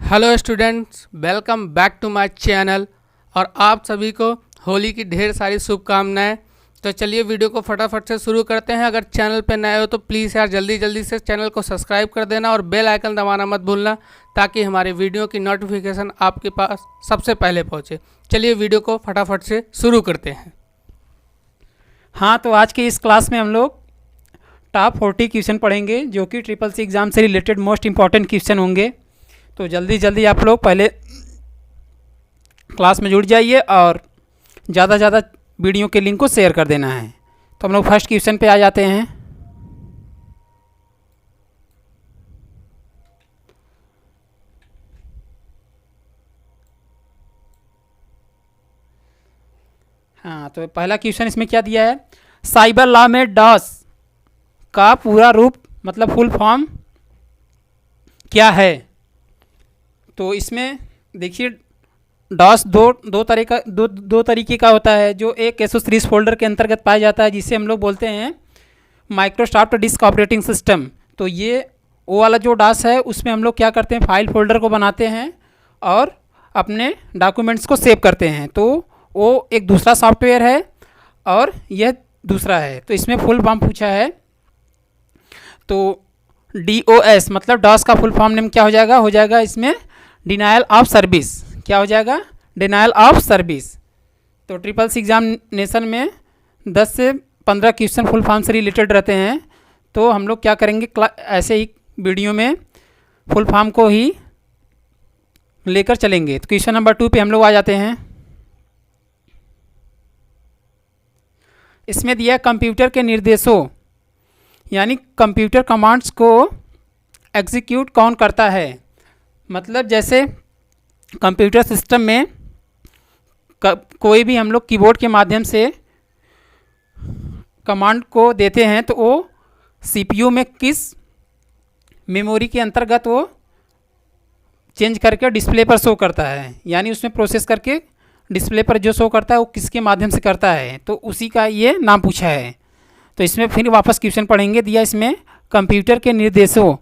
Hello students, welcome back to my channel. और आप सभी को होली की ढेर सारी शुभकामनाएं। तो चलिए वीडियो को फटाफट से शुरू करते हैं। अगर चैनल पे नए हो तो प्लीज़ यार जल्दी जल्दी से चैनल को सब्सक्राइब कर देना और बेल आइकन दबाना मत भूलना, ताकि हमारे वीडियो की नोटिफिकेशन आपके पास सबसे पहले पहुँचे। चलिए वीडियो को फटाफट से शुरू करते हैं। हाँ, तो आज की इस क्लास में हम लोग टॉप 40 क्वेश्चन पढ़ेंगे जो कि ट्रिपल सी एग्ज़ाम से रिलेटेड मोस्ट इंपॉर्टेंट क्वेश्चन होंगे। तो जल्दी जल्दी आप लोग पहले क्लास में जुड़ जाइए और ज़्यादा से ज़्यादा वीडियो के लिंक को शेयर कर देना है। तो हम लोग फर्स्ट क्वेश्चन पे आ जाते हैं। हाँ, तो पहला क्वेश्चन इसमें क्या दिया है, साइबर लॉ में डॉस का पूरा रूप मतलब फुल फॉर्म क्या है। तो इसमें देखिए डॉस दो तरीके का होता है। जो एक एसो सीरीज फोल्डर के अंतर्गत पाया जाता है, जिसे हम लोग बोलते हैं माइक्रोसॉफ्ट डिस्क ऑपरेटिंग सिस्टम। तो ये वो वाला जो डॉस है उसमें हम लोग क्या करते हैं, फाइल फोल्डर को बनाते हैं और अपने डॉक्यूमेंट्स को सेव करते हैं। तो वो एक दूसरा सॉफ्टवेयर है और यह दूसरा है। तो इसमें फुल फॉर्म पूछा है, तो DOS मतलब डॉस का फुल फॉर्म नेम क्या हो जाएगा इसमें डिनायल ऑफ सर्विस। क्या हो जाएगा, डिनायल ऑफ सर्विस। तो ट्रिपल सी एग्जामिनेशन में 10 से 15 क्वेश्चन फुल फॉर्म से रिलेटेड रहते हैं। तो हम लोग क्या करेंगे, ऐसे ही वीडियो में फुल फॉर्म को ही लेकर चलेंगे। तो क्वेश्चन नंबर 2 पे हम लोग आ जाते हैं। इसमें दिया कंप्यूटर के निर्देशों यानी कंप्यूटर कमांड्स को एग्जीक्यूट कौन करता है। मतलब जैसे कंप्यूटर सिस्टम में कोई भी हम लोग कीबोर्ड के माध्यम से कमांड को देते हैं, तो वो CPU में किस मेमोरी के अंतर्गत वो चेंज करके डिस्प्ले पर शो करता है, यानी उसमें प्रोसेस करके डिस्प्ले पर जो शो करता है वो किसके माध्यम से करता है। तो उसी का ये नाम पूछा है। तो इसमें फिर वापस क्वेश्चन पढ़ेंगे। दिया इसमें कंप्यूटर के निर्देशों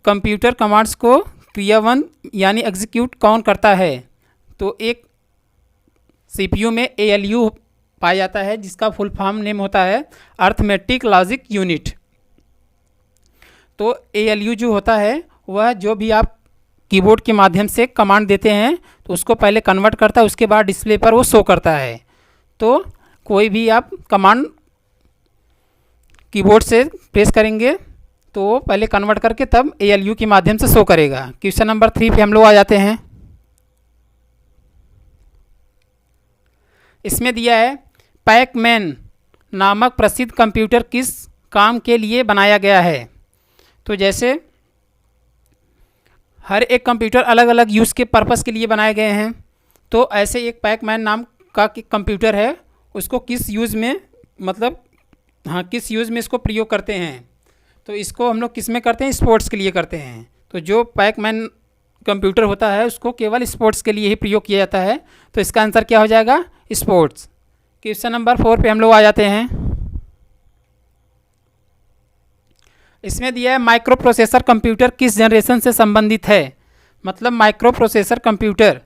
कंप्यूटर कमांड्स को क्रियावन यानी एग्जीक्यूट कौन करता है। तो एक CPU में ALU पाया जाता है, जिसका फुल फॉर्म नेम होता है अर्थमेटिक लॉजिक यूनिट। तो ALU जो होता है वह जो भी आप कीबोर्ड के माध्यम से कमांड देते हैं तो उसको पहले कन्वर्ट करता है, उसके बाद डिस्प्ले पर वो शो करता है। तो कोई भी आप कमांड कीबोर्ड से प्रेस करेंगे तो वो पहले कन्वर्ट करके तब ALU के माध्यम से शो करेगा। क्वेश्चन नंबर 3 पे हम लोग आ जाते हैं। इसमें दिया है पैकमैन नामक प्रसिद्ध कंप्यूटर किस काम के लिए बनाया गया है। तो जैसे हर एक कंप्यूटर अलग अलग यूज़ के पर्पस के लिए बनाए गए हैं, तो ऐसे एक पैकमैन नाम का कंप्यूटर है, उसको किस यूज़ में मतलब किस यूज़ में इसको प्रयोग करते हैं। तो इसको हम लोग किस में करते हैं, स्पोर्ट्स के लिए करते हैं। तो जो पैकमैन कंप्यूटर होता है उसको केवल स्पोर्ट्स के लिए ही प्रयोग किया जाता है। तो इसका आंसर क्या हो जाएगा, स्पोर्ट्स। क्वेश्चन नंबर 4 पे हम लोग आ जाते हैं। इसमें दिया है माइक्रो प्रोसेसर कंप्यूटर किस जनरेशन से संबंधित है। मतलब माइक्रो प्रोसेसर कंप्यूटर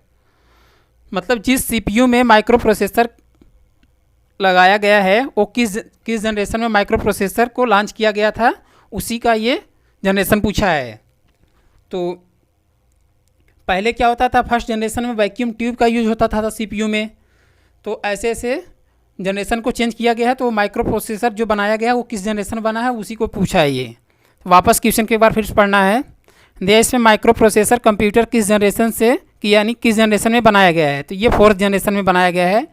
मतलब जिस CPU में माइक्रो प्रोसेसर लगाया गया है वो किस जनरेशन में माइक्रो प्रोसेसर को लॉन्च किया गया था, उसी का ये जनरेशन पूछा है। तो पहले क्या होता था, फर्स्ट जनरेशन में वैक्यूम ट्यूब का यूज होता था CPU में। तो ऐसे ऐसे जनरेशन को चेंज किया गया है। तो माइक्रो प्रोसेसर जो बनाया गया है वो किस जनरेशन बना है, उसी को पूछा है ये। वापस क्वेश्चन के बार फिर पढ़ना है। देश में माइक्रो प्रोसेसर कंप्यूटर किस जनरेशन से यानी किस जनरेशन में बनाया गया है। तो ये 4th जनरेशन में बनाया गया है।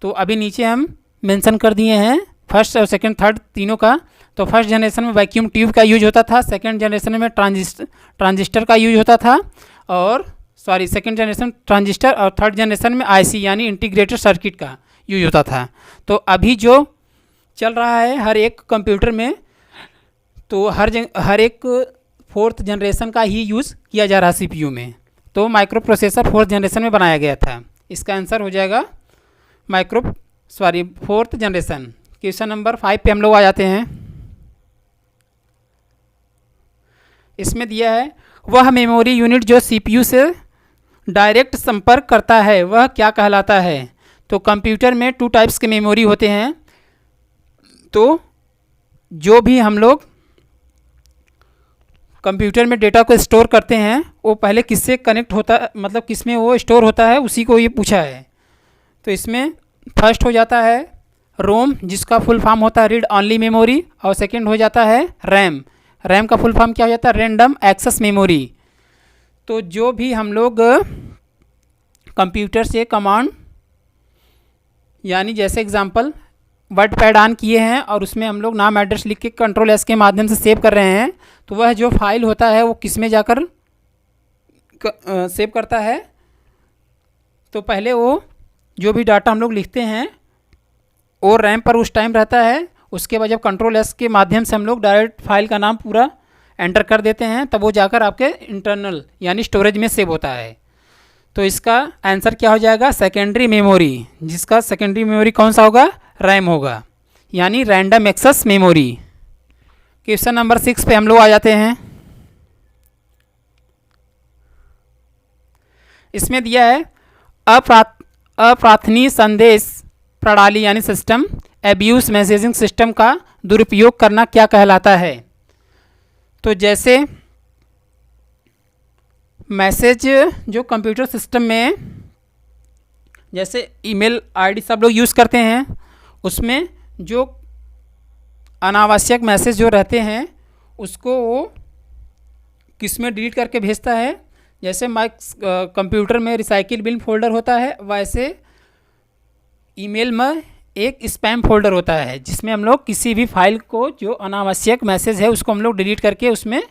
तो अभी नीचे हम मेंशन कर दिए हैं फर्स्ट और सेकंड थर्ड तीनों का। तो फर्स्ट जनरेशन में वैक्यूम ट्यूब का यूज होता था, सेकंड जनरेशन में ट्रांजिस्टर का यूज होता था, और सेकंड जनरेशन ट्रांजिस्टर, और थर्ड जनरेशन में IC यानी इंटीग्रेटेड सर्किट का यूज होता था। तो अभी जो चल रहा है हर एक कंप्यूटर में, तो हर एक 4th जनरेशन का ही यूज़ किया जा रहा है CPU में। तो माइक्रो प्रोसेसर 4th जनरेशन में बनाया गया था। इसका आंसर हो जाएगा 4th जनरेशन। क्वेश्चन नंबर 5 पे हम लोग आ जाते हैं। इसमें दिया है वह मेमोरी यूनिट जो सीपीयू से डायरेक्ट संपर्क करता है वह क्या कहलाता है? तो कंप्यूटर में 2 टाइप्स के मेमोरी होते हैं। तो जो भी हम लोग कंप्यूटर में डेटा को स्टोर करते हैं वो पहले किससे कनेक्ट होता है, मतलब किस में वो स्टोर होता है, उसी को ये पूछा है। तो इसमें फर्स्ट हो जाता है रोम, जिसका फुल फॉर्म होता है रीड ऑनली मेमोरी, और सेकंड हो जाता है रैम। रैम का फुल फॉर्म क्या हो जाता है? Random access memory. तो जो भी हम लोग कंप्यूटर से कमांड, यानी जैसे एग्जांपल वर्ड पैड ऑन किए हैं और उसमें हम लोग नाम एड्रेस लिख के कंट्रोल एस के माध्यम से सेव कर रहे हैं, तो वह जो फाइल होता है वो किस में जाकर सेव करता है? तो पहले वो जो भी डाटा हम लोग लिखते हैं वो रैम पर उस टाइम रहता है। उसके बाद जब कंट्रोल एस के माध्यम से हम लोग डायरेक्ट फाइल का नाम पूरा एंटर कर देते हैं, तब वो जाकर आपके इंटरनल यानी स्टोरेज में सेव होता है। तो इसका आंसर क्या हो जाएगा? सेकेंडरी मेमोरी, जिसका सेकेंडरी मेमोरी कौन सा होगा? रैम होगा, यानी random access memory. Question number 6 पे हम लोग आ जाते हैं। इसमें दिया है अप्रार्थनीय संदेश प्रणाली यानी सिस्टम एब्यूज मैसेजिंग सिस्टम का दुरुपयोग करना क्या कहलाता है? तो जैसे मैसेज जो कंप्यूटर सिस्टम में जैसे ईमेल आईडी सब लोग यूज़ करते हैं, उसमें जो अनावश्यक मैसेज जो रहते हैं उसको वो किस में डिलीट करके भेजता है? जैसे कंप्यूटर में रिसाइकिल बिन फोल्डर होता है, वैसे ईमेल में एक स्पैम फोल्डर होता है जिसमें हम लोग किसी भी फाइल को जो अनावश्यक मैसेज है उसको हम लोग डिलीट करके उसमें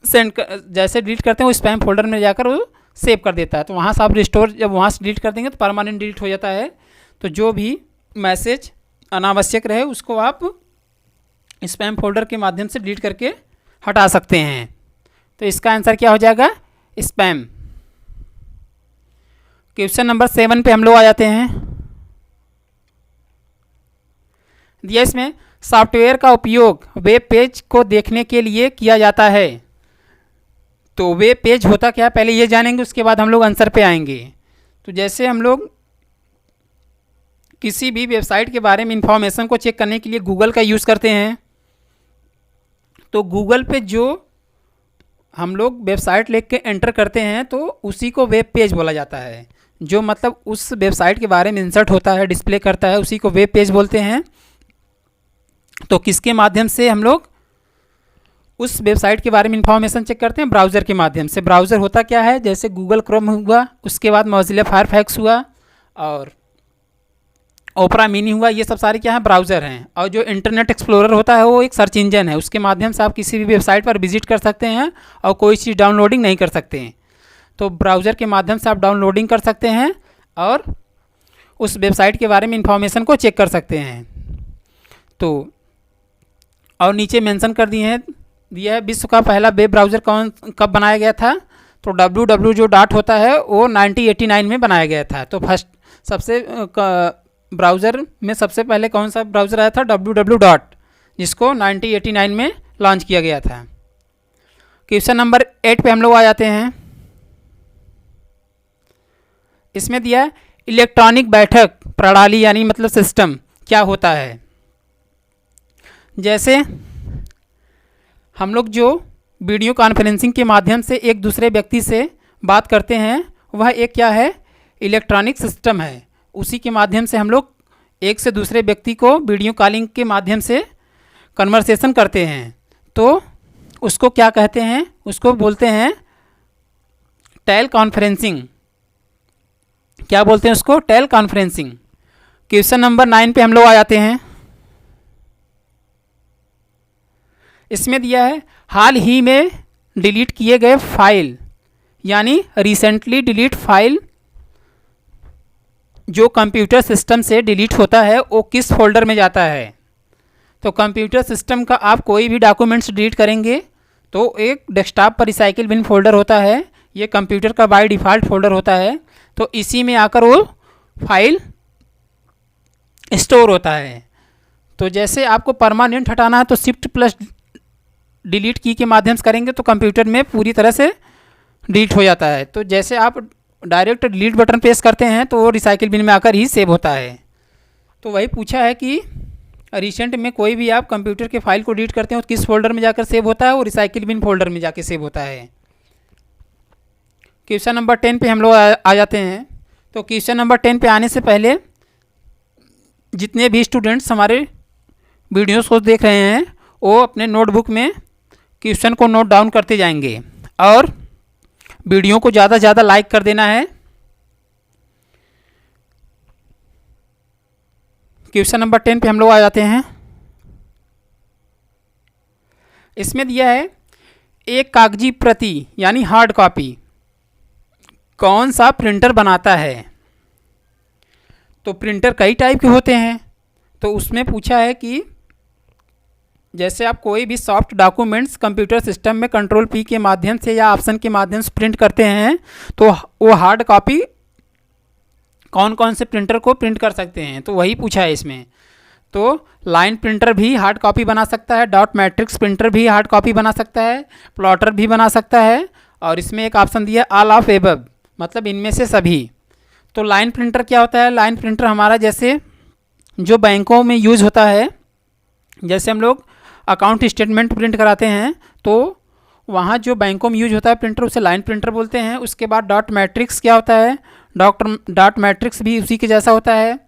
जैसे डिलीट करते हैं वो स्पैम फोल्डर में जाकर वो सेव कर देता है। तो वहाँ से आप रिस्टोर जब वहाँ से डिलीट कर देंगे तो परमानेंट डिलीट हो जाता है। तो जो भी मैसेज अनावश्यक रहे उसको आप स्पैम फोल्डर के माध्यम से डिलीट करके हटा सकते हैं। तो इसका आंसर क्या हो जाएगा? स्पैम। क्वेश्चन नंबर 7 पे हम लोग आ जाते हैं। दिया इसमें सॉफ्टवेयर का उपयोग वेब पेज को देखने के लिए किया जाता है। तो वेब पेज होता क्या, पहले ये जानेंगे, उसके बाद हम लोग आंसर पे आएंगे। तो जैसे हम लोग किसी भी वेबसाइट के बारे में इंफॉर्मेशन को चेक करने के लिए गूगल का यूज़ करते हैं, तो गूगल पे जो हम लोग वेबसाइट लिख के एंटर करते हैं तो उसी को वेब पेज बोला जाता है। जो मतलब उस वेबसाइट के बारे में इंसर्ट होता है, डिस्प्ले करता है, उसी को वेब पेज बोलते हैं। तो किसके माध्यम से हम लोग उस वेबसाइट के बारे में इंफॉर्मेशन चेक करते हैं? ब्राउज़र के माध्यम से। ब्राउज़र होता क्या है? जैसे गूगल क्रोम हुआ, उसके बाद मोज़िला फायरफॉक्स हुआ और ओपरा मिनी हुआ, ये सब सारे क्या हैं? ब्राउज़र हैं। और जो इंटरनेट एक्सप्लोरर होता है वो एक सर्च इंजन है, उसके माध्यम से आप किसी भी वेबसाइट पर विजिट कर सकते हैं और कोई चीज़ डाउनलोडिंग नहीं कर सकते हैं। तो ब्राउज़र के माध्यम से आप डाउनलोडिंग कर सकते हैं और उस वेबसाइट के बारे में इंफॉर्मेशन को चेक कर सकते हैं। तो और नीचे मेंशन कर दिए हैं, दिया है विश्व का पहला वेब ब्राउज़र कब बनाया गया था? तो www जो डॉट होता है वो 1989 में बनाया गया था। तो फर्स्ट सबसे ब्राउज़र में सबसे पहले कौन सा ब्राउज़र आया था? www डॉट, जिसको 1989 में लॉन्च किया गया था। क्वेश्चन नंबर 8 पे हम लोग आ जाते हैं। इसमें दिया है इलेक्ट्रॉनिक बैठक प्रणाली यानी मतलब सिस्टम क्या होता है? जैसे हम लोग जो वीडियो कॉन्फ्रेंसिंग के माध्यम से एक दूसरे व्यक्ति से बात करते हैं वह एक क्या है? इलेक्ट्रॉनिक सिस्टम है। उसी के माध्यम से हम लोग एक से दूसरे व्यक्ति को वीडियो कॉलिंग के माध्यम से कन्वर्सेशन करते हैं। तो उसको क्या कहते हैं? उसको बोलते हैं टेल कॉन्फ्रेंसिंग। क्या बोलते हैं उसको? Tell conferencing. क्वेश्चन नंबर 9 पे हम लोग आ जाते हैं। इसमें दिया है हाल ही में डिलीट किए गए फाइल यानी रिसेंटली डिलीट फाइल जो कंप्यूटर सिस्टम से डिलीट होता है वो किस फोल्डर में जाता है? तो कंप्यूटर सिस्टम का आप कोई भी डॉक्यूमेंट्स डिलीट करेंगे तो एक डेस्कटॉप पर रिसाइकिल बिन फोल्डर होता है, ये कंप्यूटर का बाय डिफ़ॉल्ट फोल्डर होता है। तो इसी में आकर वो फाइल स्टोर होता है। तो जैसे आपको परमानेंट हटाना है तो शिफ्ट प्लस डिलीट की के माध्यम से करेंगे तो कंप्यूटर में पूरी तरह से डिलीट हो जाता है। तो जैसे आप डायरेक्ट डिलीट बटन प्रेस करते हैं तो वो रिसाइकिल बिन में आकर ही सेव होता है। तो वही पूछा है कि रिसेंट में कोई भी आप कंप्यूटर के फाइल को डिलीट करते हैं तो किस फोल्डर में जाकर सेव होता है, वो रिसाइकिल बिन फोल्डर में जाकर सेव होता है। क्वेश्चन नंबर 10 पे हम लोग आ जाते हैं। तो क्वेश्चन नंबर 10 पे आने से पहले जितने भी स्टूडेंट्स हमारे वीडियोस को देख रहे हैं वो अपने नोटबुक में क्वेश्चन को नोट डाउन करते जाएंगे और वीडियो को ज़्यादा से ज़्यादा लाइक कर देना है। क्वेश्चन नंबर 10 पे हम लोग आ जाते हैं। इसमें दिया है एक कागजी प्रति यानी हार्ड कॉपी कौन सा प्रिंटर बनाता है। तो प्रिंटर कई टाइप के होते हैं। तो उसमें पूछा है कि जैसे आप कोई भी सॉफ्ट डॉक्यूमेंट्स कंप्यूटर सिस्टम में कंट्रोल पी के माध्यम से या ऑप्शन के माध्यम से प्रिंट करते हैं तो वो हार्ड कॉपी कौन कौन से प्रिंटर को प्रिंट कर सकते हैं, तो वही पूछा है इसमें। तो लाइन प्रिंटर भी हार्ड कॉपी बना सकता है, डॉट मैट्रिक्स प्रिंटर भी हार्ड कॉपी बना सकता है, प्लॉटर भी बना सकता है, और इसमें एक ऑप्शन दिया ऑल ऑफ एबव मतलब इनमें से सभी। तो लाइन प्रिंटर क्या होता है? लाइन प्रिंटर हमारा जैसे जो बैंकों में यूज़ होता है, जैसे हम लोग अकाउंट स्टेटमेंट प्रिंट कराते हैं तो वहाँ जो बैंकों में यूज होता है प्रिंटर उसे लाइन प्रिंटर बोलते हैं। उसके बाद डॉट मैट्रिक्स क्या होता है? डॉट मैट्रिक्स भी उसी के जैसा होता है।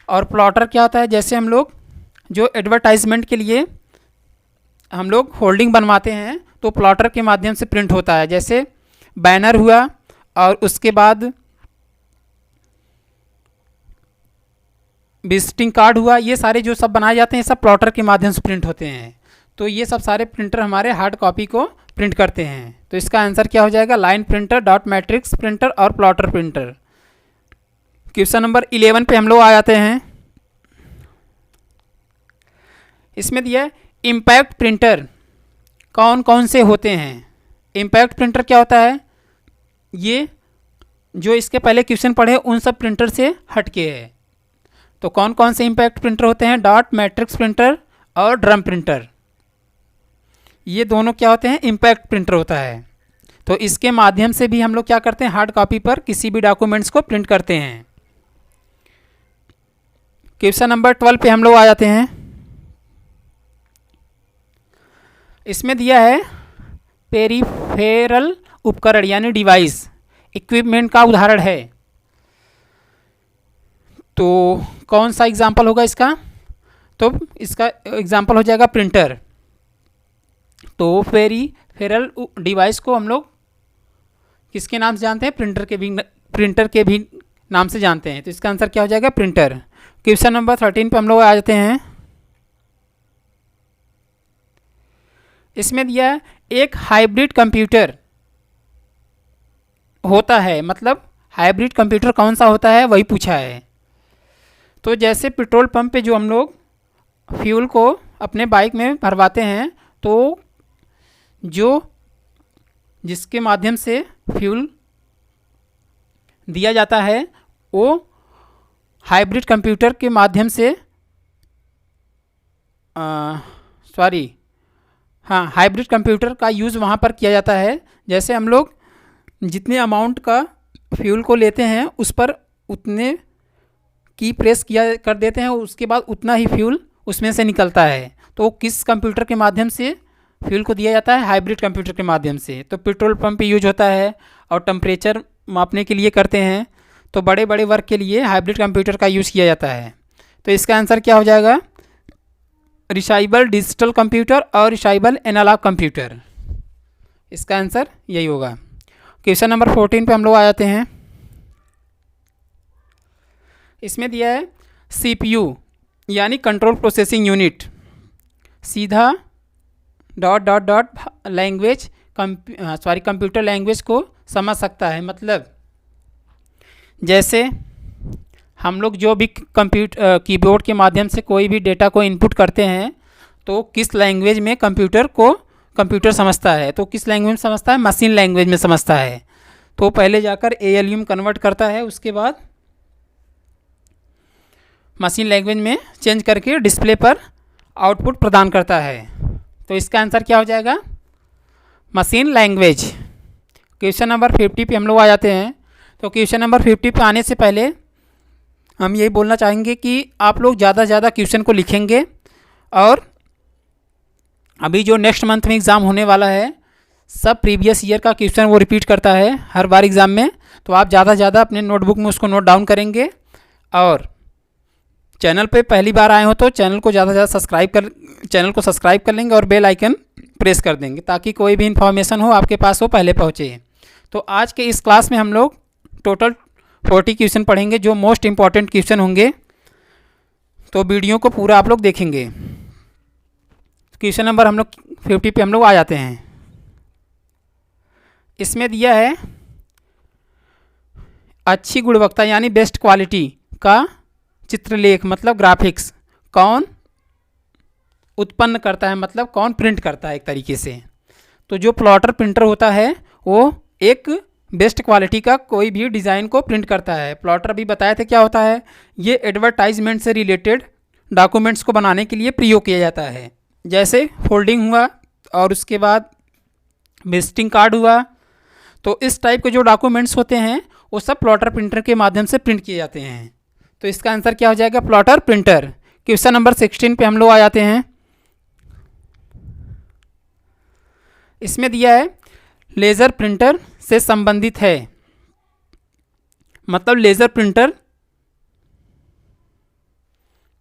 और प्लॉटर क्या होता है? जैसे हम लोग जो एडवर्टाइजमेंट के लिए हम लोग होल्डिंग बनवाते हैं तो प्लॉटर के माध्यम से प्रिंट होता है, जैसे बैनर हुआ और उसके बाद विजिटिंग कार्ड हुआ, ये सारे जो सब बनाए जाते हैं सब प्लॉटर के माध्यम से प्रिंट होते हैं। तो ये सब सारे प्रिंटर हमारे हार्ड कॉपी को प्रिंट करते हैं। तो इसका आंसर क्या हो जाएगा? Line printer, dot matrix printer और प्लॉटर प्रिंटर। क्वेश्चन नंबर 11 पे हम लोग आ जाते हैं। इसमें दिया है इम्पैक्ट प्रिंटर कौन कौन से होते हैं। इम्पैक्ट प्रिंटर क्या होता है? ये जो इसके पहले क्वेश्चन पढ़े उन सब प्रिंटर से हटके है। तो कौन कौन से इम्पैक्ट प्रिंटर होते हैं? डॉट मैट्रिक्स प्रिंटर और ड्रम प्रिंटर, ये दोनों क्या होते हैं? इम्पैक्ट प्रिंटर होता है। तो इसके माध्यम से भी हम लोग क्या करते हैं? हार्ड कॉपी पर किसी भी डॉक्यूमेंट्स को प्रिंट करते हैं। क्वेश्चन नंबर 12 पे हम लोग आ जाते हैं। इसमें दिया है पेरिफेरल उपकरण यानी डिवाइस इक्विपमेंट का उदाहरण है। तो कौन सा एग्जाम्पल होगा इसका? तो इसका एग्जाम्पल हो जाएगा प्रिंटर। तो पेरिफेरल डिवाइस को हम लोग किसके नाम से जानते हैं? प्रिंटर के भी नाम से जानते हैं। तो इसका आंसर क्या हो जाएगा? प्रिंटर। क्वेश्चन नंबर 13 पे हम लोग आ जाते हैं। इसमें दिया है एक हाइब्रिड कंप्यूटर होता है, मतलब हाइब्रिड कंप्यूटर कौन सा होता है वही पूछा है। तो जैसे पेट्रोल पंप पे जो हम लोग फ्यूल को अपने बाइक में भरवाते हैं तो जो जिसके माध्यम से फ्यूल दिया जाता है वो हाइब्रिड कंप्यूटर के माध्यम से हाइब्रिड कंप्यूटर का यूज़ वहाँ पर किया जाता है। जैसे हम लोग जितने अमाउंट का फ्यूल को लेते हैं उस पर उतने की प्रेस किया कर देते हैं, उसके बाद उतना ही फ्यूल उसमें से निकलता है। तो किस कंप्यूटर के माध्यम से फ्यूल को दिया जाता है? हाइब्रिड कंप्यूटर के माध्यम से। तो पेट्रोल पंप पे यूज होता है और टेम्परेचर मापने के लिए करते हैं। तो बड़े बड़े वर्क के लिए हाइब्रिड कंप्यूटर का यूज़ किया जाता है। तो इसका आंसर क्या हो जाएगा? रिसाइबल डिजिटल कंप्यूटर और रिसाइबल एनालॉग कंप्यूटर, इसका आंसर यही होगा। क्वेश्चन नंबर 14 पे हम लोग आ जाते हैं। इसमें दिया है CPU यानी कंट्रोल प्रोसेसिंग यूनिट सीधा dot dot dot language computer language को समझ सकता है। मतलब जैसे हम लोग जो भी कीबोर्ड के माध्यम से कोई भी डेटा को इनपुट करते हैं तो किस लैंग्वेज में कंप्यूटर समझता है? तो किस लैंग्वेज में समझता है? मशीन लैंग्वेज में समझता है। तो पहले जाकर ALU में कन्वर्ट करता है, उसके बाद मशीन लैंग्वेज में चेंज करके डिस्प्ले पर आउटपुट प्रदान करता है। तो इसका आंसर क्या हो जाएगा? Machine language. क्वेश्चन नंबर 50 पे हम लोग आ जाते हैं। तो क्वेश्चन नंबर 50 पे आने से पहले हम यही बोलना चाहेंगे कि आप लोग ज़्यादा से ज़्यादा क्वेश्चन को लिखेंगे, और अभी जो नेक्स्ट मंथ में एग्ज़ाम होने वाला है सब प्रीवियस ईयर का क्वेश्चन वो रिपीट करता है हर बार एग्ज़ाम में। तो आप ज़्यादा से ज़्यादा अपने नोटबुक में उसको नोट डाउन करेंगे, और चैनल पे पहली बार आए हो तो चैनल को ज़्यादा से ज़्यादा चैनल को सब्सक्राइब कर लेंगे और बेल आइकन प्रेस कर देंगे, ताकि कोई भी इन्फॉर्मेशन हो आपके पास वो पहले पहुँचे। तो आज के इस क्लास में हम लोग टोटल 40 क्वेश्चन पढ़ेंगे जो मोस्ट इम्पॉर्टेंट क्वेश्चन होंगे। तो वीडियो को पूरा आप लोग देखेंगे। क्वेश्चन नंबर हम लोग 50 पे हम लोग आ जाते हैं। इसमें दिया है अच्छी गुणवत्ता यानी बेस्ट क्वालिटी का चित्रलेख मतलब ग्राफिक्स कौन उत्पन्न करता है, मतलब कौन प्रिंट करता है एक तरीके से। तो जो प्लॉटर प्रिंटर होता है वो एक बेस्ट क्वालिटी का कोई भी डिज़ाइन को प्रिंट करता है। प्लॉटर भी बताए थे क्या होता है, ये एडवर्टाइजमेंट से रिलेटेड डॉक्यूमेंट्स को बनाने के लिए प्रयोग किया जाता है, जैसे फोल्डिंग हुआ और उसके बाद विजिटिंग कार्ड हुआ। तो इस टाइप के जो डॉक्यूमेंट्स होते हैं वो सब प्लॉटर प्रिंटर के माध्यम से प्रिंट किए जाते हैं। तो इसका आंसर क्या हो जाएगा? Plotter printer. क्वेश्चन नंबर 16 पे हम लोग आ जाते हैं। इसमें दिया है लेज़र प्रिंटर से संबंधित है, मतलब लेज़र प्रिंटर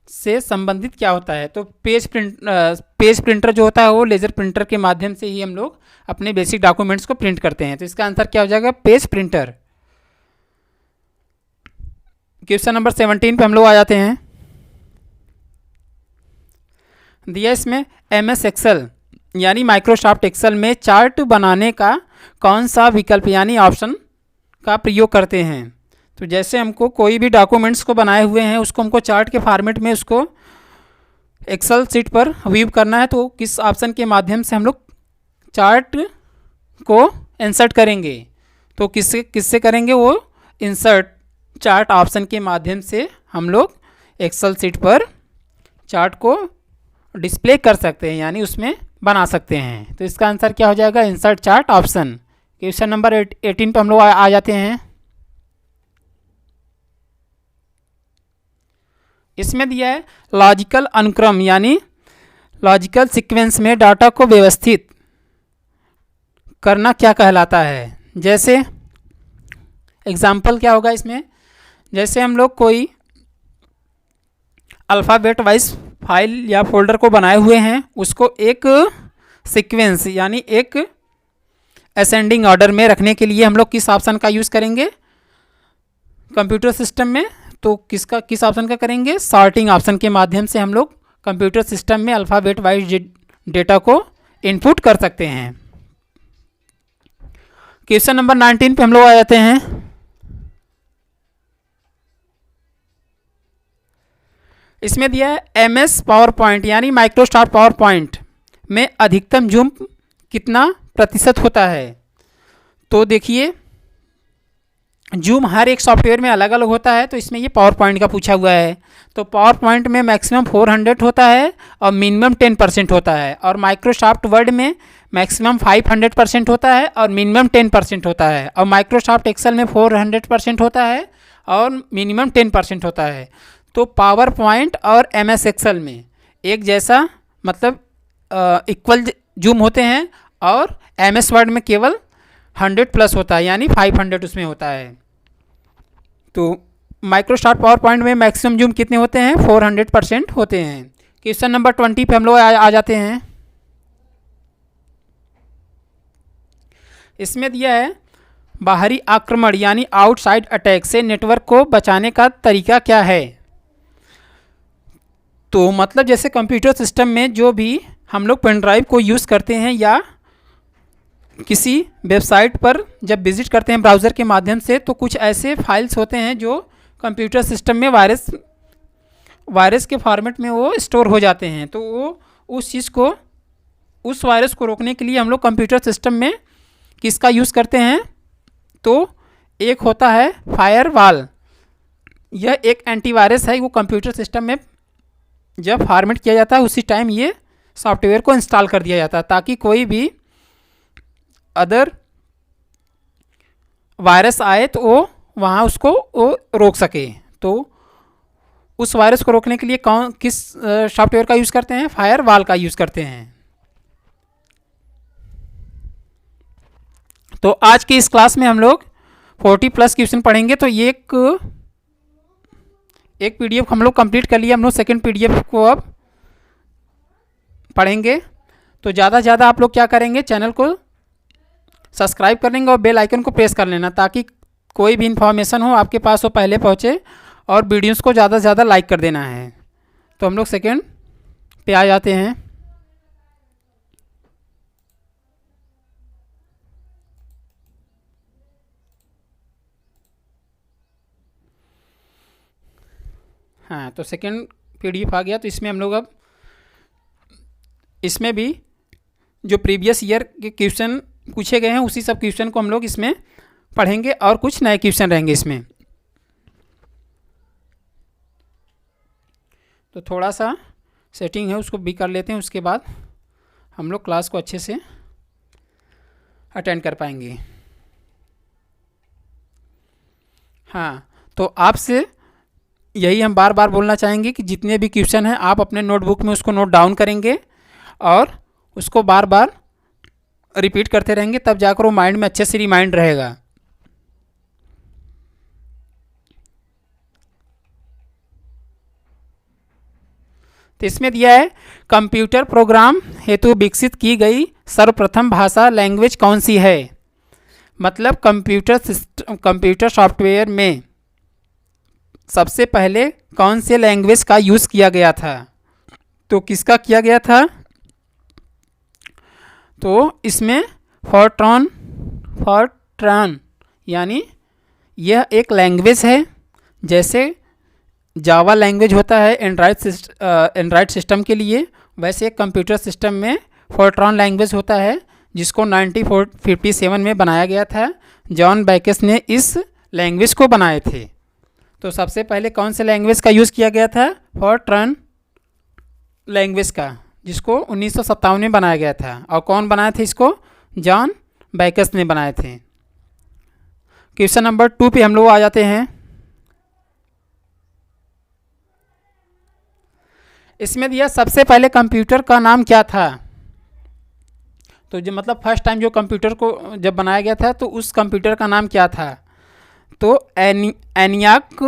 से संबंधित क्या होता है। तो पेज प्रिंटर जो होता है वो लेज़र प्रिंटर के माध्यम से ही हम लोग अपने बेसिक डॉक्यूमेंट्स को प्रिंट करते हैं। तो इसका आंसर क्या हो जाएगा? Page printer. क्वेश्चन नंबर 17 पे हम लोग आ जाते हैं। दिया इसमें MS एक्सेल यानी माइक्रोसॉफ्ट एक्सेल में चार्ट बनाने का कौन सा विकल्प यानी ऑप्शन का प्रयोग करते हैं। तो जैसे हमको कोई भी डॉक्यूमेंट्स को बनाए हुए हैं उसको हमको चार्ट के फॉर्मेट में उसको एक्सेल शीट पर व्यू करना है, तो किस ऑप्शन के माध्यम से हम लोग चार्ट को इंसर्ट करेंगे। तो किससे करेंगे? वो इंसर्ट चार्ट ऑप्शन के माध्यम से हम लोग एक्सेल शीट पर चार्ट को डिस्प्ले कर सकते हैं, यानी उसमें बना सकते हैं। तो इसका आंसर क्या हो जाएगा? Insert chart option. Question number 18 पे हम लोग आ जाते हैं। इसमें दिया है लॉजिकल अनुक्रम यानी लॉजिकल सीक्वेंस में डाटा को व्यवस्थित करना क्या कहलाता है। जैसे एग्जाम्पल क्या होगा इसमें, जैसे हम लोग कोई अल्फ़ाबेट वाइज फाइल या फोल्डर को बनाए हुए हैं, उसको एक सीक्वेंस यानी एक असेंडिंग ऑर्डर में रखने के लिए हम लोग किस ऑप्शन का यूज़ करेंगे कंप्यूटर सिस्टम में। तो किस ऑप्शन का करेंगे? सॉर्टिंग ऑप्शन के माध्यम से हम लोग कंप्यूटर सिस्टम में अल्फ़ाबेट वाइज डेटा को इनपुट कर सकते हैं। क्वेश्चन नंबर 19 पे हम लोग आ जाते हैं। इसमें दिया है MS पावर पॉइंट यानी माइक्रोसॉफ्ट पावर पॉइंट में अधिकतम जूम कितना प्रतिशत होता है। तो देखिए जूम हर एक सॉफ्टवेयर में अलग अलग होता है, तो इसमें ये पावर पॉइंट का पूछा हुआ है। तो पावर पॉइंट में मैक्सिमम 400 होता है और मिनिमम 10% होता है, और माइक्रोसॉफ्ट वर्ड में मैक्सिमम 500% होता है और मिनिमम 10% होता है, और माइक्रोसॉफ्ट एक्सेल में 400% होता है और मिनिमम 10% होता है। तो पावर पॉइंट और MS एक्सेल में एक जैसा मतलब इक्वल जूम होते हैं, और MS वर्ड में केवल 100+ होता है यानी 500 उसमें होता है। तो माइक्रोसॉफ्ट पावर पॉइंट में मैक्सिमम जूम कितने होते हैं? 400% होते हैं। क्वेश्चन नंबर 20 पे हम लोग आ जाते हैं। इसमें दिया है बाहरी आक्रमण यानी आउटसाइड अटैक से नेटवर्क को बचाने का तरीका क्या है। तो मतलब जैसे कंप्यूटर सिस्टम में जो भी हम लोग पेन ड्राइव को यूज़ करते हैं या किसी वेबसाइट पर जब विज़िट करते हैं ब्राउज़र के माध्यम से, तो कुछ ऐसे फाइल्स होते हैं जो कंप्यूटर सिस्टम में वायरस के फॉर्मेट में वो स्टोर हो जाते हैं। तो वो उस वायरस को रोकने के लिए हम लोग कंप्यूटर सिस्टम में किसका यूज़ करते हैं? तो एक होता है फायरवॉल। यह एक एंटीवायरस है, वो कंप्यूटर सिस्टम में जब फॉर्मेट किया जाता है उसी टाइम ये सॉफ्टवेयर को इंस्टॉल कर दिया जाता है ताकि कोई भी अदर वायरस आए तो वो वहाँ उसको वो रोक सके। तो उस वायरस को रोकने के लिए किस सॉफ्टवेयर का यूज़ करते हैं? फायरवॉल का यूज़ करते हैं। तो आज की इस क्लास में हम लोग 40+ क्वेश्चन पढ़ेंगे। तो ये एक पीडीएफ हम लोग कंप्लीट कर लिया, हम लोग सेकेंड पीडीएफ को अब पढ़ेंगे। तो ज़्यादा से ज़्यादा आप लोग क्या करेंगे, चैनल को सब्सक्राइब कर लेंगे और बेल आइकन को प्रेस कर लेना ताकि कोई भी इन्फॉर्मेशन हो आपके पास वो पहले पहुँचे, और वीडियोस को ज़्यादा से ज़्यादा लाइक कर देना है। तो हम लोग सेकेंड पे आ जाते हैं। हाँ, तो सेकेंड पीडीएफ आ गया। तो इसमें हम लोग अब इसमें भी जो प्रीवियस ईयर के क्वेश्चन पूछे गए हैं उसी सब क्वेश्चन को हम लोग इसमें पढ़ेंगे और कुछ नए क्वेश्चन रहेंगे इसमें। तो थोड़ा सा सेटिंग है उसको भी कर लेते हैं, उसके बाद हम लोग क्लास को अच्छे से अटेंड कर पाएंगे। हाँ, तो आपसे यही हम बार बार बोलना चाहेंगे कि जितने भी क्वेश्चन हैं आप अपने नोटबुक में उसको नोट डाउन करेंगे और उसको बार बार रिपीट करते रहेंगे, तब जाकर वो माइंड में अच्छे से रिमाइंड रहेगा। तो इसमें दिया है कंप्यूटर प्रोग्राम हेतु विकसित की गई सर्वप्रथम भाषा लैंग्वेज कौन सी है? मतलब कंप्यूटर सॉफ्टवेयर में सबसे पहले कौन से लैंग्वेज का यूज़ किया गया था? तो किसका किया गया था? तो इसमें फॉर्ट्रान यानी यह एक लैंग्वेज है, जैसे जावा लैंग्वेज होता है एंड्रॉयड सिस्टम के लिए, वैसे कंप्यूटर सिस्टम में फॉर्ट्रान लैंग्वेज होता है जिसको 1957 में बनाया गया था। जॉन बैकेस ने इस लैंग्वेज को बनाए थे। तो सबसे पहले कौन से लैंग्वेज का यूज़ किया गया था? फॉर्ट्रान लैंग्वेज का, जिसको 1957 में बनाया गया था। और कौन बनाए थे इसको? जॉन बैकेस ने बनाए थे। क्वेश्चन नंबर 2 पे हम लोग आ जाते हैं। इसमें दिया सबसे पहले कंप्यूटर का नाम क्या था? तो जो मतलब फर्स्ट टाइम जो कंप्यूटर को जब बनाया गया था तो उस कंप्यूटर का नाम क्या था? तो एनियाक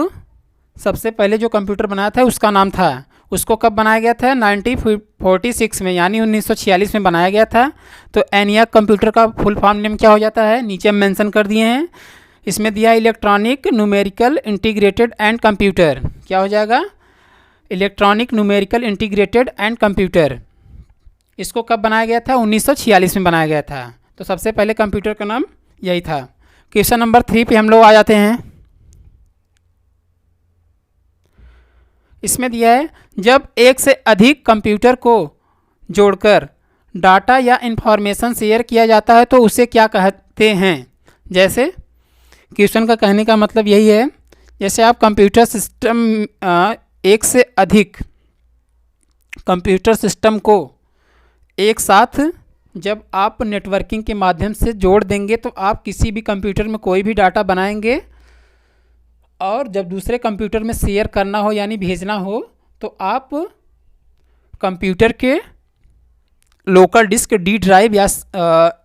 सबसे पहले जो कंप्यूटर बनाया था उसका नाम था। उसको कब बनाया गया था? 1946 में, यानी 1946 में बनाया गया था। तो एनियाक कंप्यूटर का फुल फॉर्म नेम क्या हो जाता है? नीचे हम मेंशन कर दिए हैं। इसमें दिया electronic numerical integrated and computer. क्या हो जाएगा? Electronic numerical integrated and computer. इसको कब बनाया गया था? 1946 में बनाया गया था। तो सबसे पहले कंप्यूटर का नाम यही था। क्वेश्चन नंबर 3 पे हम लोग आ जाते हैं। इसमें दिया है जब एक से अधिक कंप्यूटर को जोड़कर डाटा या इंफॉर्मेशन शेयर किया जाता है तो उसे क्या कहते हैं? जैसे क्वेश्चन का कहने का मतलब यही है, जैसे आप कंप्यूटर सिस्टम एक से अधिक कंप्यूटर सिस्टम को एक साथ जब आप नेटवर्किंग के माध्यम से जोड़ देंगे तो आप किसी भी कंप्यूटर में कोई भी डाटा बनाएंगे, और जब दूसरे कंप्यूटर में शेयर करना हो यानी भेजना हो तो आप कंप्यूटर के लोकल डिस्क डी ड्राइव या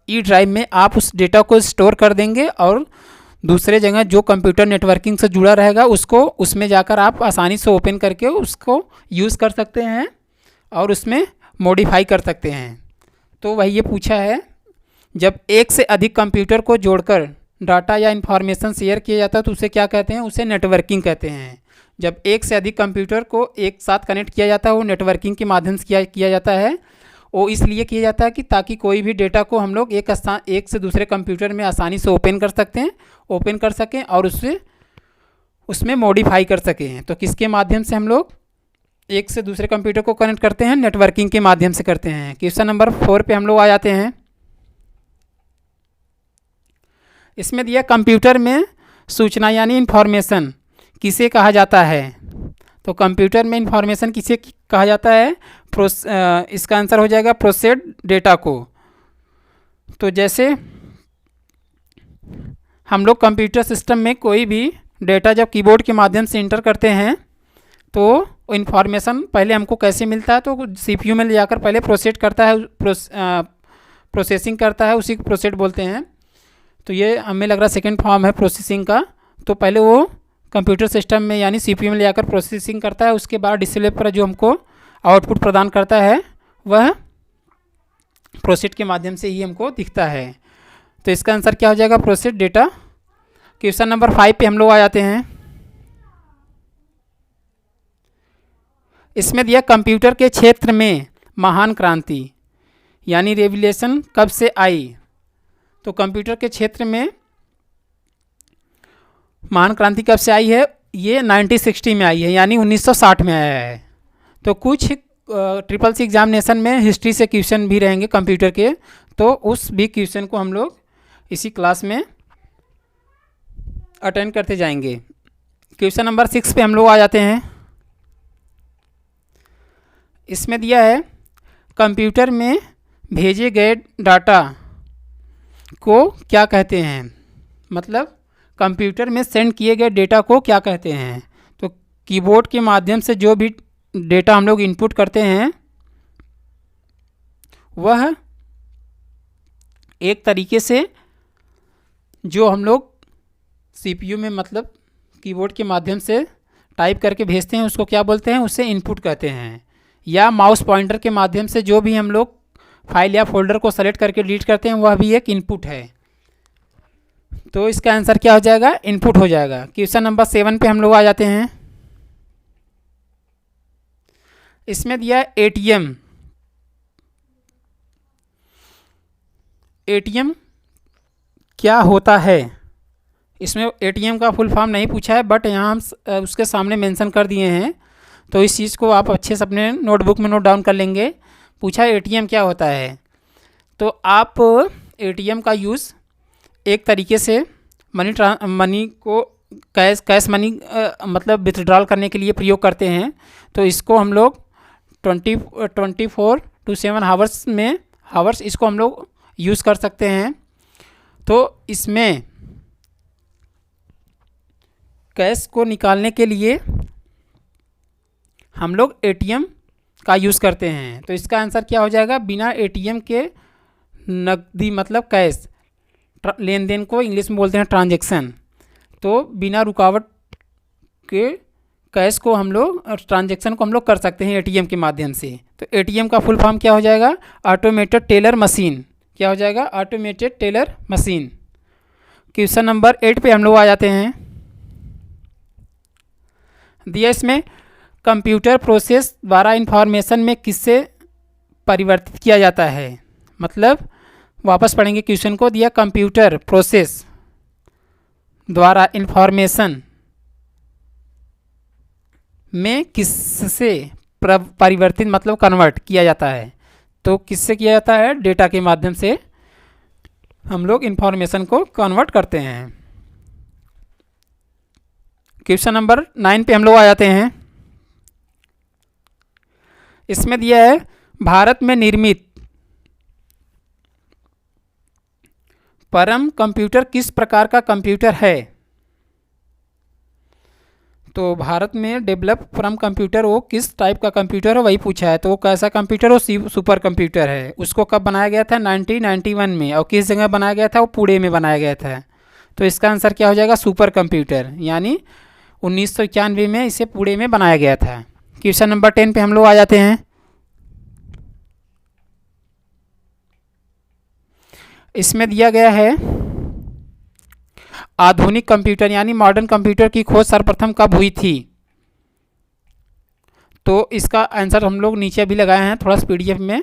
ई ड्राइव में आप उस डेटा को स्टोर कर देंगे, और दूसरे जगह जो कंप्यूटर नेटवर्किंग से जुड़ा रहेगा उसको उसमें जाकर आप आसानी से ओपन करके उसको यूज़ कर सकते हैं और उसमें मॉडिफाई कर सकते हैं। तो वही ये पूछा है, जब एक से अधिक कंप्यूटर को जोड़कर डाटा या इन्फॉर्मेशन शेयर किया जाता है तो उसे क्या कहते हैं? उसे नेटवर्किंग कहते हैं। जब एक से अधिक कंप्यूटर को एक साथ कनेक्ट किया जाता है वो नेटवर्किंग के माध्यम से किया जाता है। वो इसलिए किया जाता है कि ताकि कोई भी डेटा को हम लोग एक से दूसरे कंप्यूटर में आसानी से ओपन कर सकें और उसमें मॉडिफाई कर सकें। तो किसके माध्यम से हम लोग एक से दूसरे कंप्यूटर को कनेक्ट करते हैं? नेटवर्किंग के माध्यम से करते हैं। क्वेश्चन नंबर 4 पे हम लोग आ जाते हैं। इसमें दिया कंप्यूटर में सूचना यानी इन्फॉर्मेशन किसे कहा जाता है? तो कंप्यूटर में इंफॉर्मेशन किसे कहा जाता है? इसका आंसर हो जाएगा प्रोसेस्ड डेटा को। तो जैसे हम लोग कंप्यूटर सिस्टम में कोई भी डेटा जब कीबोर्ड के माध्यम से इंटर करते हैं तो इंफॉर्मेशन पहले हमको कैसे मिलता है? तो सीपीयू में ले जाकर पहले प्रोसेस करता है, प्रोसेसिंग करता है, उसी को प्रोसेस बोलते हैं। तो ये हमें लग रहा है सेकेंड फॉर्म है प्रोसेसिंग का। तो पहले वो कंप्यूटर सिस्टम में यानी सीपीयू में ले जाकर प्रोसेसिंग करता है, उसके बाद डिस्प्ले पर जो हमको आउटपुट प्रदान करता है वह प्रोसेस के माध्यम से ही हमको दिखता है। तो इसका आंसर क्या हो जाएगा? Process data. क्वेश्चन नंबर 5 पे हम लोग आ जाते हैं। इसमें दिया कंप्यूटर के क्षेत्र में महान क्रांति यानी रेवोल्यूशन कब से आई? तो कंप्यूटर के क्षेत्र में महान क्रांति कब से आई है? ये 1960 में आई है, यानी 1960 में आया है। तो कुछ ट्रिपल सी एग्जामिनेशन में हिस्ट्री से क्वेश्चन भी रहेंगे कंप्यूटर के, तो उस भी क्वेश्चन को हम लोग इसी क्लास में अटेंड करते जाएंगे। क्वेश्चन नंबर 6 पे हम लोग आ जाते हैं। इसमें दिया है कंप्यूटर में भेजे गए डाटा को क्या कहते हैं? मतलब कंप्यूटर में सेंड किए गए डेटा को क्या कहते हैं? तो कीबोर्ड के माध्यम से जो भी डेटा हम लोग इनपुट करते हैं वह एक तरीके से जो हम लोग सीपीयू में मतलब कीबोर्ड के माध्यम से टाइप करके भेजते हैं उसको क्या बोलते हैं? उसे इनपुट कहते हैं। या माउस पॉइंटर के माध्यम से जो भी हम लोग फाइल या फोल्डर को सेलेक्ट करके डिलीट करते हैं वह भी एक इनपुट है। तो इसका आंसर क्या हो जाएगा? इनपुट हो जाएगा। क्वेश्चन नंबर 7 पे हम लोग आ जाते हैं। इसमें दिया है एटीएम। एटीएम क्या होता है? इसमें एटीएम का फुल फॉर्म नहीं पूछा है, बट यहाँ हम उसके सामने मेंशन कर दिए हैं, तो इस चीज़ को आप अच्छे से अपने नोटबुक में नोट डाउन कर लेंगे। पूछा है एटीएम क्या होता है, तो आप एटीएम का यूज़ एक तरीके से मनी को कैश मनी मतलब विथड्रॉल करने के लिए प्रयोग करते हैं। तो इसको हम लोग 24 to 7 हावर्स इसको हम लोग यूज़ कर सकते हैं। तो इसमें कैश को निकालने के लिए हम लोग एटीएम का यूज़ करते हैं। तो इसका आंसर क्या हो जाएगा? बिना एटीएम के नकदी मतलब कैश लेन देन को इंग्लिश में बोलते हैं ट्रांजैक्शन। तो बिना रुकावट के कैश को हम लोग ट्रांजैक्शन को हम लोग कर सकते हैं एटीएम के माध्यम से। तो एटीएम का फुल फॉर्म क्या हो जाएगा? Automated teller machine. क्या हो जाएगा? Automated teller machine. Question number 8 पे हम लोग आ जाते हैं। दिया इसमें कंप्यूटर प्रोसेस द्वारा इंफॉर्मेशन में किससे परिवर्तित किया जाता है? मतलब वापस पढ़ेंगे क्वेश्चन को। दिया कंप्यूटर प्रोसेस द्वारा इंफॉर्मेशन में किससे परिवर्तित मतलब कन्वर्ट किया जाता है? तो किससे किया जाता है? डेटा के माध्यम से हम लोग इंफॉर्मेशन को कन्वर्ट करते हैं। क्वेश्चन नंबर 9 पे हम लोग आ जाते हैं। इसमें दिया है भारत में निर्मित परम कंप्यूटर किस प्रकार का कंप्यूटर है? तो भारत में डेवलप परम कंप्यूटर वो किस टाइप का कंप्यूटर है वही पूछा है। तो वो कैसा कंप्यूटर? वो सुपर कंप्यूटर है। उसको कब बनाया गया था? 1991 में। और किस जगह बनाया गया था? वो पुणे में बनाया गया था। तो इसका आंसर क्या हो जाएगा? सुपर कंप्यूटर, यानी 1991 में इसे पुणे में बनाया गया था। क्वेश्चन नंबर 10 पे हम लोग आ जाते हैं। इसमें दिया गया है आधुनिक कंप्यूटर यानी मॉडर्न कंप्यूटर की खोज सर्वप्रथम कब हुई थी? तो इसका आंसर हम लोग नीचे भी लगाए हैं, थोड़ा सा पीडीएफ में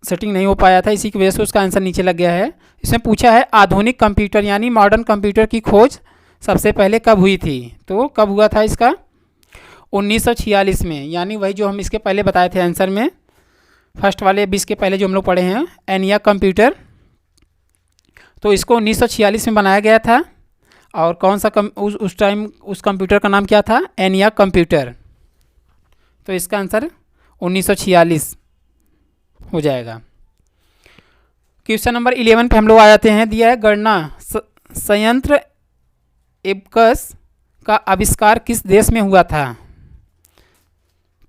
सेटिंग नहीं हो पाया था, इसी की वजह से उसका आंसर नीचे लग गया है। इसमें पूछा है आधुनिक कंप्यूटर यानी मॉडर्न कंप्यूटर की खोज सबसे पहले कब हुई थी? तो कब हुआ था इसका? 1946 में, यानी वही जो हम इसके पहले बताए थे आंसर में, फर्स्ट वाले 20 के पहले जो हम लोग पढ़े हैं, एनिया कंप्यूटर। तो इसको 1946 में बनाया गया था और कौन सा उस टाइम उस कंप्यूटर का नाम क्या था? ENIAC computer. तो इसका आंसर 1946 हो जाएगा। क्वेश्चन नंबर 11 पे हम लोग आ जाते हैं। दिया है गणना संयंत्र एबकस का आविष्कार किस देश में हुआ था?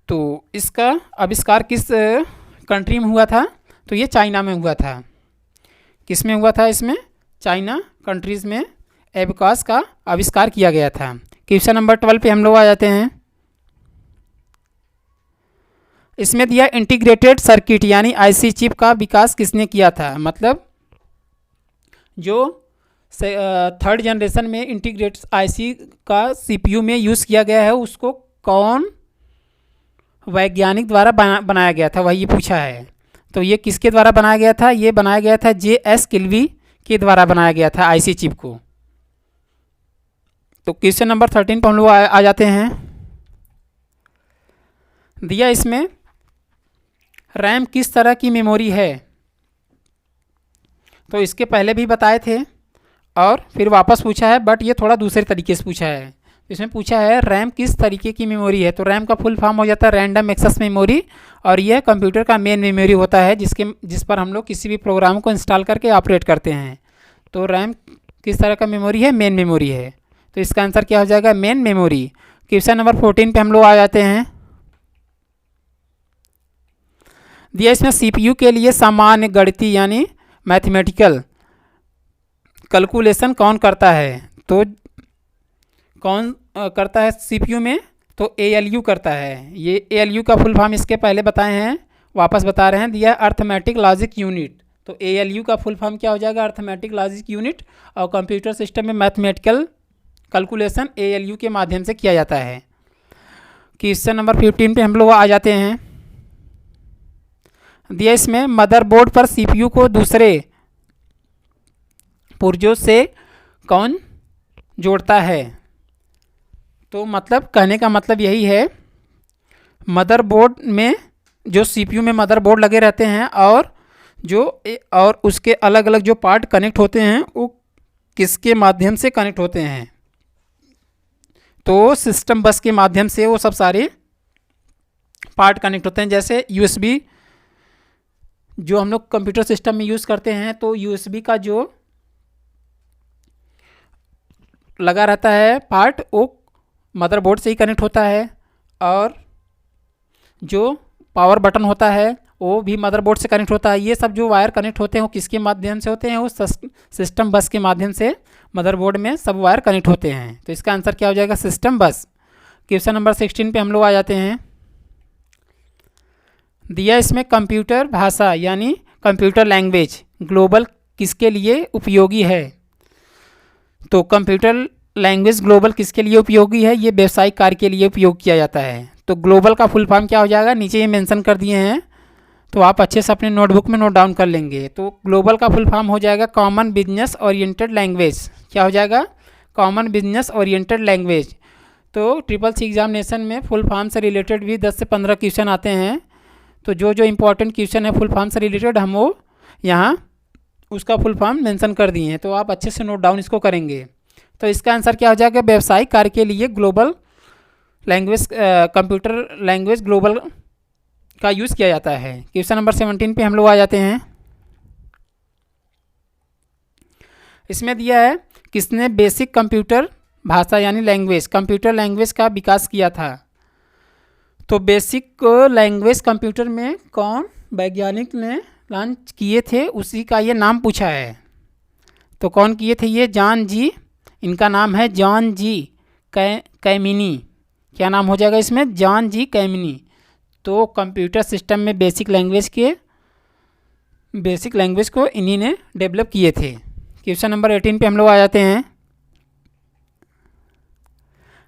तो इसका आविष्कार किस कंट्री में हुआ था? तो ये चाइना में हुआ था। किस में हुआ था? इसमें चाइना कंट्रीज़ में एबकस का आविष्कार किया गया था। क्वेश्चन नंबर 12 पे हम लोग आ जाते हैं। इसमें दिया इंटीग्रेटेड सर्किट यानी आईसी चिप का विकास किसने किया था? मतलब जो थर्ड जनरेशन में इंटीग्रेटेड आईसी का सीपीयू में यूज़ किया गया है उसको कौन वैज्ञानिक द्वारा बनाया गया था, वही पूछा है। तो ये किसके द्वारा बनाया गया था? ये बनाया गया था J.S. किल्वी के द्वारा बनाया गया था आईसी चिप को। तो क्वेश्चन नंबर 13 पर हम लोग आ जाते हैं। दिया इसमें रैम किस तरह की मेमोरी है? तो इसके पहले भी बताए थे और फिर वापस पूछा है, बट ये थोड़ा दूसरे तरीके से पूछा है। इसमें पूछा है रैम किस तरीके की मेमोरी है। तो रैम का फुल फॉर्म हो जाता है रैंडम एक्सेस मेमोरी, और यह कंप्यूटर का मेन मेमोरी होता है जिस पर हम लोग किसी भी प्रोग्राम को इंस्टॉल करके ऑपरेट करते हैं। तो रैम किस तरह का मेमोरी है? मेन मेमोरी है। तो इसका आंसर क्या हो जाएगा? Main memory. क्वेश्चन नंबर 14 पे हम लोग आ जाते हैं। दिया इसमें सीपीयू के लिए सामान्य गणितीय यानी मैथमेटिकल कैलकुलेशन कौन करता है? तो कौन करता है सीपीयू में? तो ALU करता है। ये ALU का फुल फॉर्म इसके पहले बताए हैं, वापस बता रहे हैं। दिया अर्थमेटिक लॉजिक यूनिट। तो ALU का फुल फॉर्म क्या हो जाएगा? Arithmetic logic unit. और कंप्यूटर सिस्टम में मैथमेटिकल कैलकुलेशन ALU के माध्यम से किया जाता है। क्वेश्चन नंबर 15 पे हम लोग आ जाते हैं। दिया इसमें मदरबोर्ड पर सीपीयू को दूसरे पुर्जों से कौन जोड़ता है? तो मतलब कहने का मतलब यही है, मदरबोर्ड में जो सीपीयू में मदरबोर्ड लगे रहते हैं और उसके अलग अलग जो पार्ट कनेक्ट होते हैं वो किसके माध्यम से कनेक्ट होते हैं? तो सिस्टम बस के माध्यम से वो सब सारे पार्ट कनेक्ट होते हैं। जैसे USB जो हम लोग कंप्यूटर सिस्टम में यूज़ करते हैं, तो USB का जो लगा रहता है पार्ट वो मदरबोर्ड से ही कनेक्ट होता है, और जो पावर बटन होता है वो भी मदरबोर्ड से कनेक्ट होता है। ये सब जो वायर कनेक्ट होते हैं वो किसके माध्यम से होते हैं? वो सिस्टम बस के माध्यम से मदरबोर्ड में सब वायर कनेक्ट होते हैं। तो इसका आंसर क्या हो जाएगा? सिस्टम बस। क्वेश्चन नंबर 16 पे हम लोग आ जाते हैं। दिया इसमें कंप्यूटर भाषा यानी कंप्यूटर लैंग्वेज ग्लोबल किसके लिए उपयोगी है? तो कंप्यूटर लैंग्वेज ग्लोबल किसके लिए उपयोगी है? ये व्यावसायिक कार्य के लिए उपयोग किया जाता है। तो ग्लोबल का फुल फॉर्म क्या हो जाएगा? नीचे ये मेंशन कर दिए हैं, तो आप अच्छे से अपने नोटबुक में नोट डाउन कर लेंगे। तो ग्लोबल का फुल फॉर्म हो जाएगा कॉमन बिजनेस ओरिएंटेड लैंग्वेज। क्या हो जाएगा? Common business oriented language. तो SSC एग्जामिनेशन में फुल फॉर्म से रिलेटेड भी 10 से 15 क्वेश्चन आते हैं। तो जो इंपॉर्टेंट क्वेश्चन है फुल फॉर्म से रिलेटेड हम वो यहाँ उसका फुल फॉर्म मेंशन कर दिए हैं, तो आप अच्छे से नोट डाउन इसको करेंगे। तो इसका आंसर क्या हो जाएगा? व्यावसायिक कार्य के लिए global language computer language global का यूज़ किया जाता है। क्वेश्चन नंबर 17 पे हम लोग आ जाते हैं। इसमें दिया है किसने बेसिक कंप्यूटर भाषा यानी लैंग्वेज कंप्यूटर लैंग्वेज का विकास किया था? तो बेसिक लैंग्वेज कंप्यूटर में कौन वैज्ञानिक ने लॉन्च किए थे, उसी का ये नाम पूछा है। तो कौन किए थे ये? जॉन जी, इनका नाम है जॉन जी कैमिनी। क्या नाम हो जाएगा इसमें? जॉन जी कैमिनी। तो कंप्यूटर सिस्टम में बेसिक लैंग्वेज को इन्हीं ने डेवलप किए थे। क्वेश्चन नंबर 18 पे हम लोग आ जाते हैं।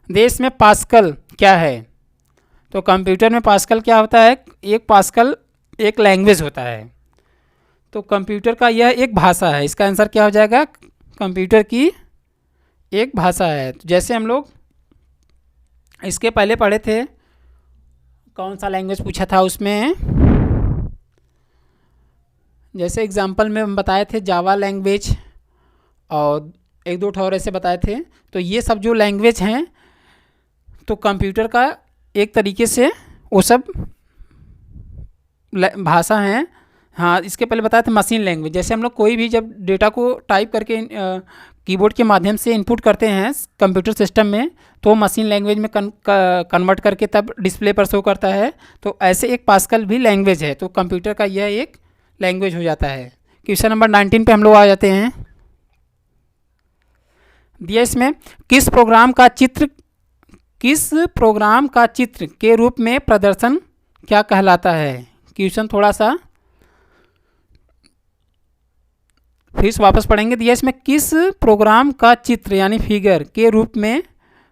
देश में पास्कल क्या है? तो कंप्यूटर में पास्कल क्या होता है? एक पास्कल एक लैंग्वेज होता है। तो कंप्यूटर का यह एक भाषा है। इसका आंसर क्या हो जाएगा? कंप्यूटर की एक भाषा है। तो जैसे हम लोग इसके पहले पढ़े थे, कौन सा लैंग्वेज पूछा था उसमें, जैसे एग्जांपल में हम बताए थे जावा लैंग्वेज, और एक दो और ऐसे बताए थे। तो ये सब जो लैंग्वेज हैं तो कंप्यूटर का एक तरीके से वो सब भाषा हैं। हाँ, इसके पहले बताया था मशीन लैंग्वेज। जैसे हम लोग कोई भी जब डेटा को टाइप करके कीबोर्ड के माध्यम से इनपुट करते हैं कंप्यूटर सिस्टम में, तो मशीन लैंग्वेज में कन्वर्ट करके तब डिस्प्ले पर शो करता है। तो ऐसे एक पास्कल भी लैंग्वेज है, तो कंप्यूटर का यह एक लैंग्वेज हो जाता है। क्वेश्चन नंबर 19 पे हम लोग आ जाते हैं। दिया इसमें किस प्रोग्राम का चित्र के रूप में प्रदर्शन क्या कहलाता है। क्वेश्चन थोड़ा सा फिर से वापस पढ़ेंगे। दिया इसमें किस प्रोग्राम का चित्र यानी फिगर के रूप में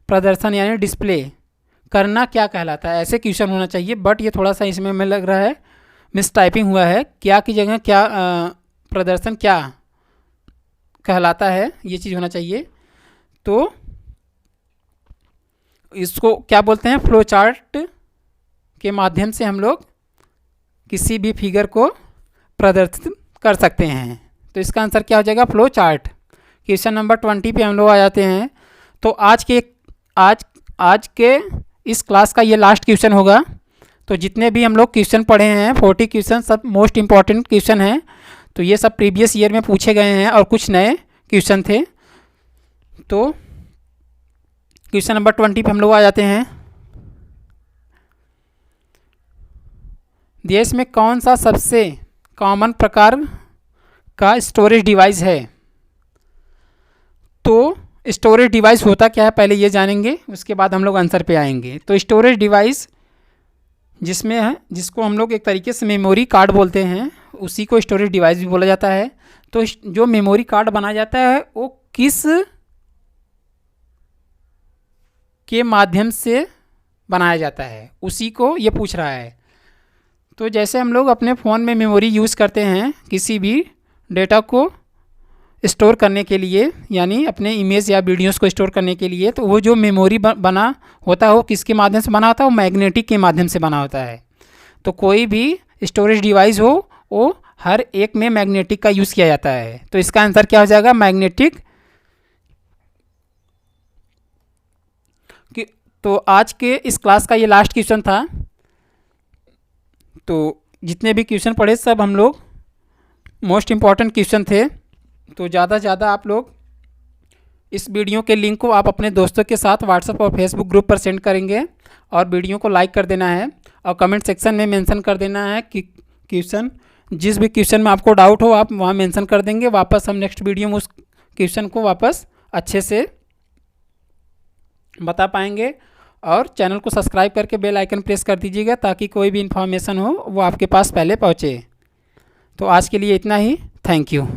प्रदर्शन यानी डिस्प्ले करना क्या कहलाता है। ऐसे क्वेश्चन होना चाहिए, बट ये थोड़ा सा इसमें हमें लग रहा है मिस टाइपिंग हुआ है। क्या की जगह क्या प्रदर्शन क्या कहलाता है, ये चीज़ होना चाहिए। तो इसको क्या बोलते हैं, फ्लो चार्ट के माध्यम से हम लोग किसी भी फिगर को प्रदर्शित कर सकते हैं। तो इसका आंसर क्या हो जाएगा, फ्लो चार्ट। क्वेश्चन नंबर 20 पे हम लोग आ जाते हैं। तो आज के इस क्लास का ये लास्ट क्वेश्चन होगा। तो जितने भी हम लोग क्वेश्चन पढ़े हैं 40 क्वेश्चन सब मोस्ट इंपॉर्टेंट क्वेश्चन हैं। तो ये सब प्रीवियस ईयर में पूछे गए हैं और कुछ नए क्वेश्चन थे। तो क्वेश्चन नंबर 20 पे हम लोग आ जाते हैं। देश में कौन सा सबसे कॉमन प्रकार का स्टोरेज डिवाइस है। तो स्टोरेज डिवाइस होता क्या है पहले ये जानेंगे, उसके बाद हम लोग आंसर पे आएंगे। तो स्टोरेज डिवाइस जिसमें है, जिसको हम लोग एक तरीके से मेमोरी कार्ड बोलते हैं, उसी को स्टोरेज डिवाइस भी बोला जाता है। तो जो मेमोरी कार्ड बनाया जाता है वो किस के माध्यम से बनाया जाता है, उसी को ये पूछ रहा है। तो जैसे हम लोग अपने फ़ोन में मेमोरी यूज़ करते हैं किसी भी डेटा को स्टोर करने के लिए, यानी अपने इमेज या वीडियोस को स्टोर करने के लिए, तो वो जो मेमोरी बना होता है वो किसके माध्यम से बना होता है, वो मैग्नेटिक के माध्यम से बना होता है। तो कोई भी स्टोरेज डिवाइस हो वो हर एक में मैग्नेटिक का यूज़ किया जाता है। तो इसका आंसर क्या हो जाएगा, मैग्नेटिक। तो आज के इस क्लास का ये लास्ट क्वेश्चन था। तो जितने भी क्वेश्चन पढ़े सब हम लोग मोस्ट इम्पॉर्टेंट क्वेश्चन थे। तो ज़्यादा से ज़्यादा आप लोग इस वीडियो के लिंक को आप अपने दोस्तों के साथ व्हाट्सएप और फेसबुक ग्रुप पर सेंड करेंगे और वीडियो को लाइक कर देना है और कमेंट सेक्शन में मेंशन कर देना है कि क्वेश्चन, जिस भी क्वेश्चन में आपको डाउट हो आप वहाँ मेंशन कर देंगे। वापस हम नेक्स्ट वीडियो में उस क्वेश्चन को वापस अच्छे से बता पाएंगे। और चैनल को सब्सक्राइब करके बेल आइकन प्रेस कर दीजिएगा ताकि कोई भी इन्फॉर्मेशन हो वो आपके पास पहले पहुँचे। तो आज के लिए इतना ही। Thank you.